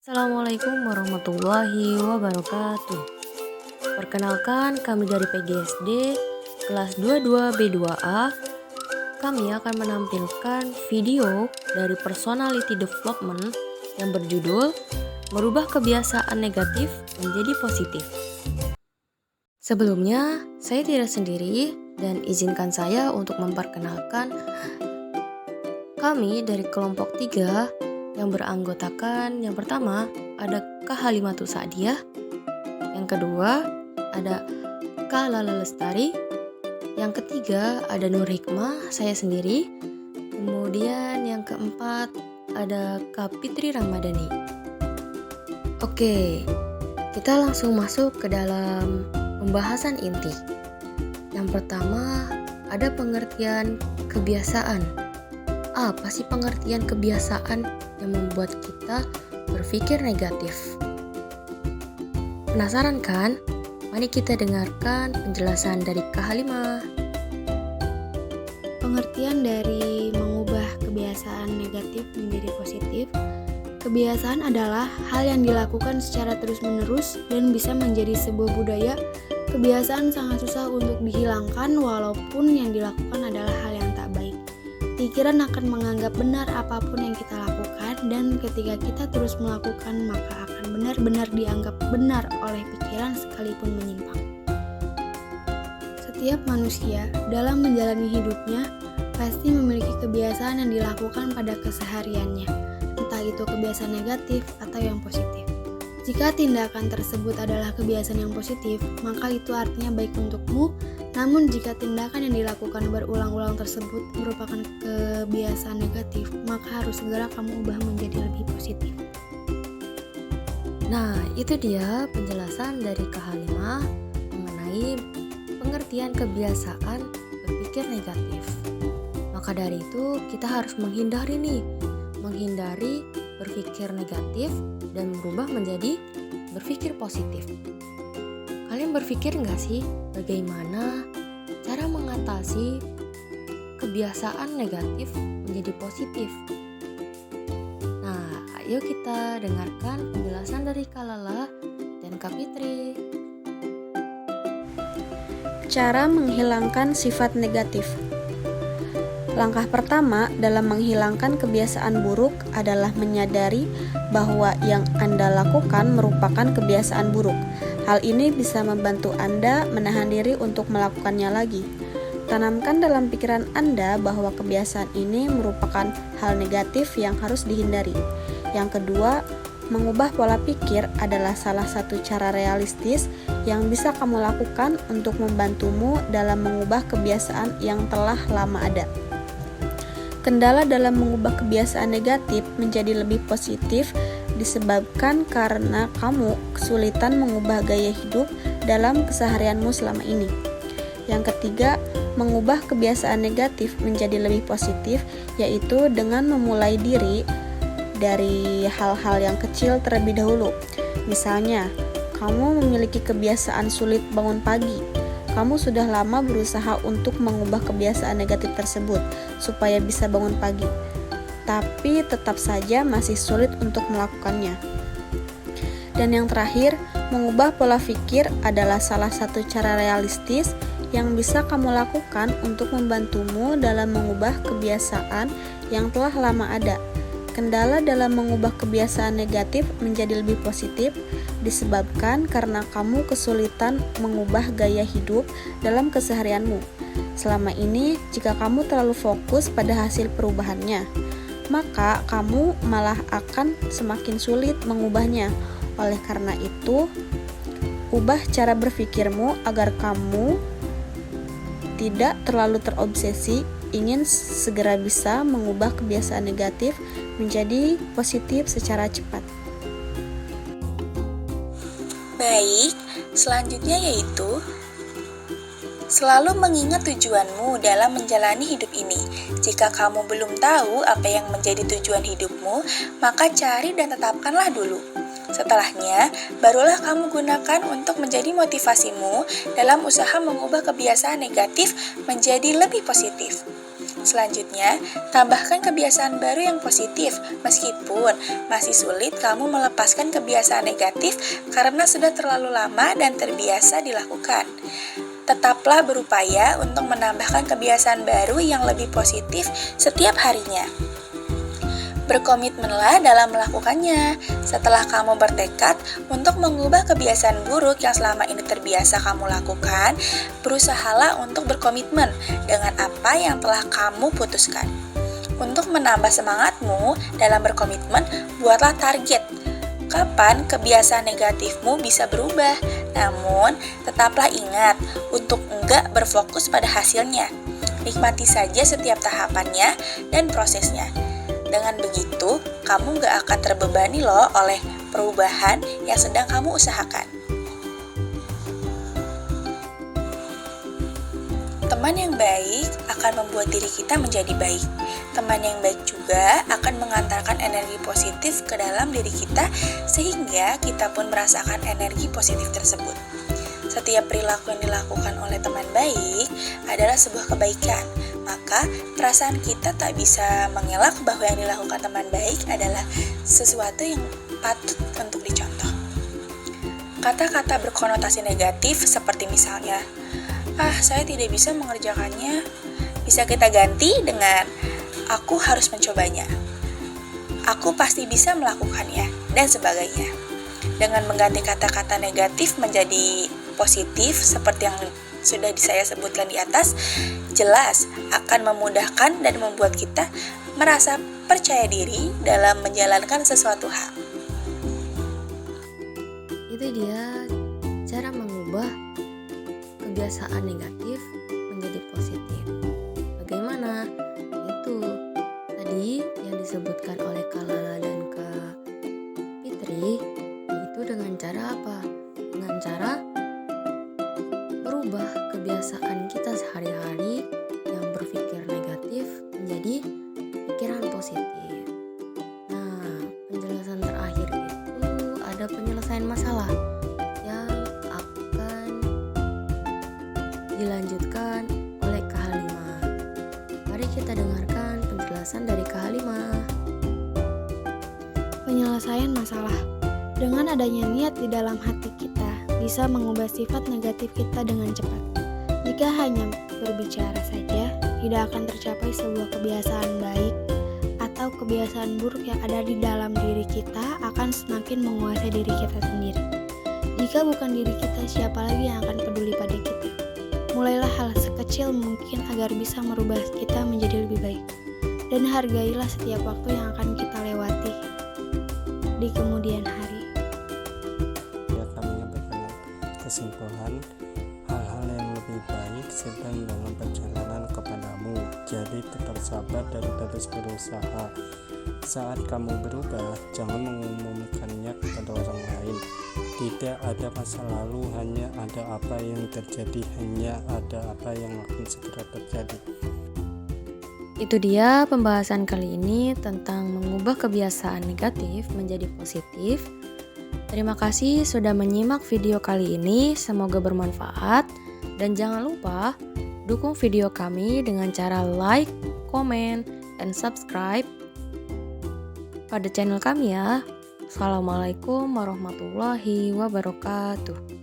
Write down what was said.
Assalamualaikum warahmatullahi wabarakatuh. Perkenalkan, kami dari PGSD kelas 22B2A. Kami akan menampilkan video dari personality development yang berjudul Merubah Kebiasaan Negatif Menjadi Positif. Sebelumnya, saya tidak sendiri dan izinkan saya untuk memperkenalkan kami dari kelompok 3 yang beranggotakan yang pertama ada Kak Halimatus Sa'diyah, yang kedua ada Kak Lala Lestari, yang ketiga ada Nur Hikmah, saya sendiri, kemudian yang keempat ada Kak Fitri Ramadhani. Oke, kita langsung masuk ke dalam pembahasan inti. Yang pertama ada pengertian kebiasaan. Apa sih pengertian kebiasaan yang membuat kita berpikir negatif? Penasaran kan? Mari kita dengarkan penjelasan dari Kak Halimah. Pengertian dari mengubah kebiasaan negatif menjadi positif. Kebiasaan adalah hal yang dilakukan secara terus-menerus dan bisa menjadi sebuah budaya. Kebiasaan sangat susah untuk dihilangkan walaupun yang dilakukan adalah hal yang tak baik. Pikiran akan menganggap benar apapun yang kita lakukan, dan ketika kita terus melakukan maka akan benar-benar dianggap benar oleh pikiran sekalipun menyimpang. Setiap manusia dalam menjalani hidupnya pasti memiliki kebiasaan yang dilakukan pada kesehariannya, entah itu kebiasaan negatif atau yang positif. Jika tindakan tersebut adalah kebiasaan yang positif, maka itu artinya baik untukmu. Namun jika tindakan yang dilakukan berulang-ulang tersebut merupakan kebiasaan negatif, maka harus segera kamu ubah menjadi lebih positif. Nah, itu dia penjelasan dari Kak Halimah mengenai pengertian kebiasaan berpikir negatif. Maka dari itu kita harus menghindari berpikir negatif dan berubah menjadi berpikir positif. Kalian berpikir nggak sih bagaimana cara mengatasi kebiasaan negatif menjadi positif? Nah, ayo kita dengarkan penjelasan dari Kak Lala dan Kak Fitri. Cara menghilangkan sifat negatif. Langkah pertama dalam menghilangkan kebiasaan buruk adalah menyadari bahwa yang Anda lakukan merupakan kebiasaan buruk. Hal ini bisa membantu Anda menahan diri untuk melakukannya lagi. Tanamkan dalam pikiran Anda bahwa kebiasaan ini merupakan hal negatif yang harus dihindari. Yang kedua, mengubah pola pikir adalah salah satu cara realistis yang bisa kamu lakukan untuk membantumu dalam mengubah kebiasaan yang telah lama ada. Kendala dalam mengubah kebiasaan negatif menjadi lebih positif disebabkan karena kamu kesulitan mengubah gaya hidup dalam keseharianmu selama ini. Yang ketiga, mengubah kebiasaan negatif menjadi lebih positif yaitu dengan memulai diri dari hal-hal yang kecil terlebih dahulu. Misalnya, kamu memiliki kebiasaan sulit bangun pagi. Kamu sudah lama berusaha untuk mengubah kebiasaan negatif tersebut supaya bisa bangun pagi, tapi tetap saja masih sulit untuk melakukannya. Dan yang terakhir, mengubah pola pikir adalah salah satu cara realistis yang bisa kamu lakukan untuk membantumu dalam mengubah kebiasaan yang telah lama ada. Kendala dalam mengubah kebiasaan negatif menjadi lebih positif disebabkan karena kamu kesulitan mengubah gaya hidup dalam keseharianmu. Selama ini, jika kamu terlalu fokus pada hasil perubahannya, maka kamu malah akan semakin sulit mengubahnya. Oleh karena itu, ubah cara berpikirmu agar kamu tidak terlalu terobsesi ingin segera bisa mengubah kebiasaan negatif menjadi positif secara cepat. Baik, selanjutnya yaitu selalu mengingat tujuanmu dalam menjalani hidup ini. Jika kamu belum tahu apa yang menjadi tujuan hidupmu, maka cari dan tetapkanlah dulu. Setelahnya, barulah kamu gunakan untuk menjadi motivasimu dalam usaha mengubah kebiasaan negatif menjadi lebih positif. Selanjutnya, tambahkan kebiasaan baru yang positif meskipun masih sulit kamu melepaskan kebiasaan negatif karena sudah terlalu lama dan terbiasa dilakukan. Tetaplah berupaya untuk menambahkan kebiasaan baru yang lebih positif setiap harinya. Berkomitmenlah dalam melakukannya. Setelah kamu bertekad untuk mengubah kebiasaan buruk yang selama ini terbiasa kamu lakukan, berusahalah untuk berkomitmen dengan apa yang telah kamu putuskan. Untuk menambah semangatmu dalam berkomitmen, buatlah target. Kapan kebiasaan negatifmu bisa berubah? Namun, tetaplah ingat untuk enggak berfokus pada hasilnya. Nikmati saja setiap tahapannya dan prosesnya. Dengan begitu, kamu gak akan terbebani loh oleh perubahan yang sedang kamu usahakan. Teman yang baik akan membuat diri kita menjadi baik. Teman yang baik juga akan mengantarkan energi positif ke dalam diri kita sehingga kita pun merasakan energi positif tersebut. Setiap perilaku yang dilakukan oleh teman baik adalah sebuah kebaikan, maka perasaan kita tak bisa mengelak bahwa yang dilakukan teman baik adalah sesuatu yang patut untuk dicontoh. Kata-kata berkonotasi negatif seperti misalnya, saya tidak bisa mengerjakannya, bisa kita ganti dengan, aku harus mencobanya, aku pasti bisa melakukannya, dan sebagainya. Dengan mengganti kata-kata negatif menjadi positif seperti yang sudah saya sebutkan di atas, jelas akan memudahkan dan membuat kita merasa percaya diri dalam menjalankan sesuatu hal. Itu dia cara mengubah kebiasaan negatif menjadi positif. Bagaimana? Itu tadi yang disebutkan oleh Kak Lala dan Kak Fitri, itu dengan cara apa? Dengan cara berubah kebiasaan kita sehari-hari yang berpikir negatif menjadi pikiran positif. Nah, penjelasan terakhir itu ada penyelesaian masalah yang akan dilanjutkan oleh Kak Halimah. Mari kita dengarkan penjelasan dari Kak Halimah. Penyelesaian masalah. Dengan adanya niat di dalam hati kita, bisa mengubah sifat negatif kita dengan cepat. Jika hanya berbicara saja, tidak akan tercapai sebuah kebiasaan baik atau kebiasaan buruk yang ada di dalam diri kita akan semakin menguasai diri kita sendiri. Jika bukan diri kita, siapa lagi yang akan peduli pada kita? Mulailah hal sekecil mungkin agar bisa merubah kita menjadi lebih baik. Dan hargailah setiap waktu yang akan kita lewati di kemudian hari. Kesimpulan, hal-hal yang lebih baik sedang dalam perjalanan kepadamu. Jadi tetap sabar dan terus berusaha. Saat kamu berubah, jangan mengumumkannya kepada orang lain. Tidak ada masa lalu, hanya ada apa yang terjadi, hanya ada apa yang akan segera terjadi. Itu dia pembahasan kali ini tentang mengubah kebiasaan negatif menjadi positif. Terima kasih sudah menyimak video kali ini, semoga bermanfaat. Dan jangan lupa dukung video kami dengan cara like, komen, dan subscribe pada channel kami ya. Assalamualaikum warahmatullahi wabarakatuh.